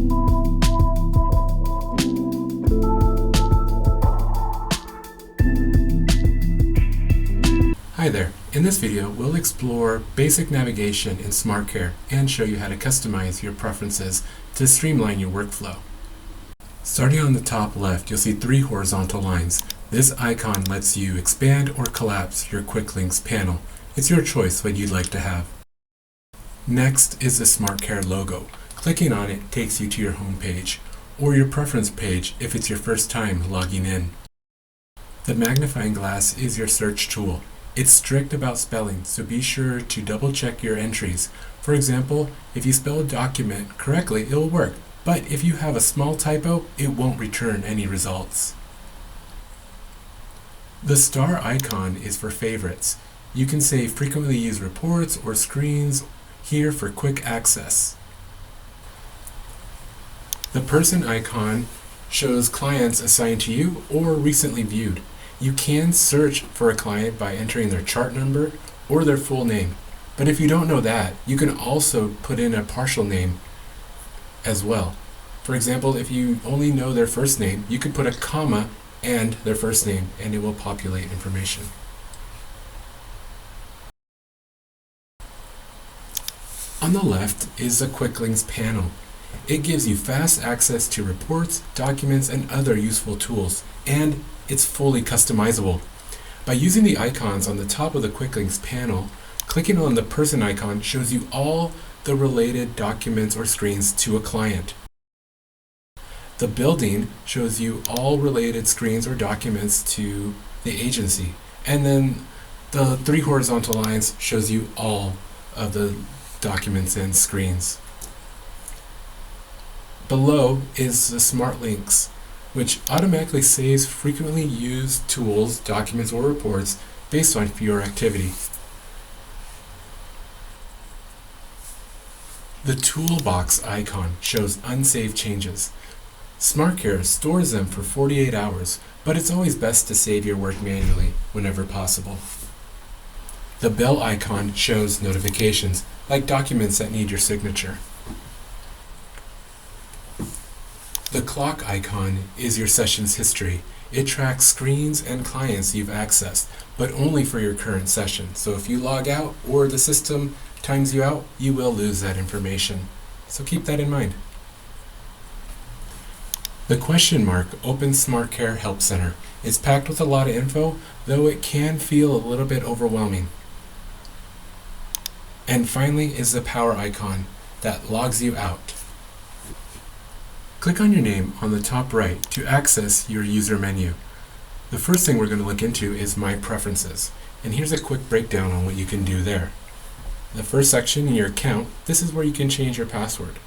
Hi there. In this video, we'll explore basic navigation in SmartCare and show you how to customize your preferences to streamline your workflow. Starting on the top left, you'll see 3 horizontal lines. This icon lets you expand or collapse your QuickLinks panel. It's your choice what you'd like to have. Next is the SmartCare logo. Clicking on it takes you to your home page or your preference page if it's your first time logging in. The magnifying glass is your search tool. It's strict about spelling, so be sure to double check your entries. For example, if you spell a document correctly, it will work, but if you have a small typo, it won't return any results. The star icon is for favorites. You can save frequently used reports or screens here for quick access. The person icon shows clients assigned to you or recently viewed. You can search for a client by entering their chart number or their full name. But if you don't know that, you can also put in a partial name as well. For example, if you only know their first name, you could put a comma and their first name, and it will populate information. On the left is the QuickLinks panel. It gives you fast access to reports, documents, and other useful tools, and it's fully customizable. By using the icons on the top of the QuickLinks panel, clicking on the person icon shows you all the related documents or screens to a client. The building shows you all related screens or documents to the agency, and then the 3 horizontal lines shows you all of the documents and screens. Below is the SmartLinks, which automatically saves frequently used tools, documents, or reports based on your activity. The toolbox icon shows unsaved changes. SmartCare stores them for 48 hours, but it's always best to save your work manually whenever possible. The bell icon shows notifications, like documents that need your signature. The clock icon is your session's history. It tracks screens and clients you've accessed, but only for your current session. So if you log out or the system times you out, you will lose that information. So keep that in mind. The question mark opens SmartCare Help Center. It's packed with a lot of info, though it can feel a little bit overwhelming. And finally is the power icon that logs you out. Click on your name on the top right to access your user menu. The first thing we're going to look into is My Preferences, and here's a quick breakdown on what you can do there. The first section in your account, this is where you can change your password.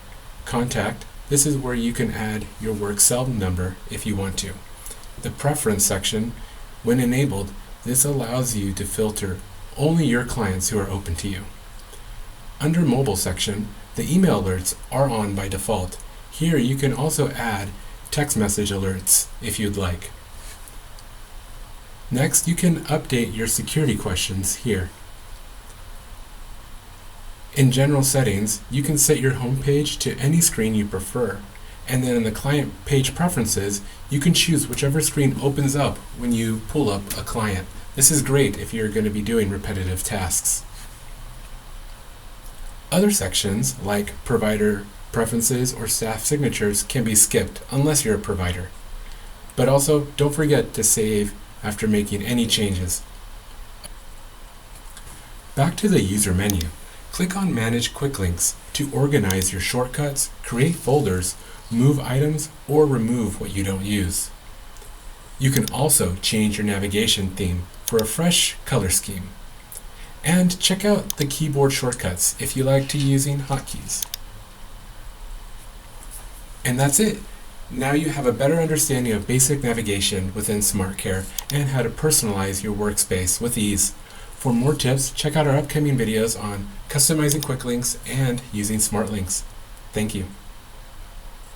Contact, this is where you can add your work cell number if you want to. The Preference section, when enabled, this allows you to filter only your clients who are open to you. Under Mobile section, the email alerts are on by default. Here you can also add text message alerts if you'd like. Next, you can update your security questions here. In general settings, you can set your home page to any screen you prefer. And then in the client page preferences, you can choose whichever screen opens up when you pull up a client. This is great if you're going to be doing repetitive tasks. Other sections, like provider preferences or staff signatures, can be skipped unless you're a provider. But also, don't forget to save after making any changes. Back to the user menu. Click on Manage QuickLinks to organize your shortcuts, create folders, move items, or remove what you don't use. You can also change your navigation theme for a fresh color scheme. And check out the keyboard shortcuts if you like to using hotkeys. And that's it. Now you have a better understanding of basic navigation within SmartCare and how to personalize your workspace with ease. For more tips, check out our upcoming videos on customizing QuickLinks and using SmartLinks. Thank you.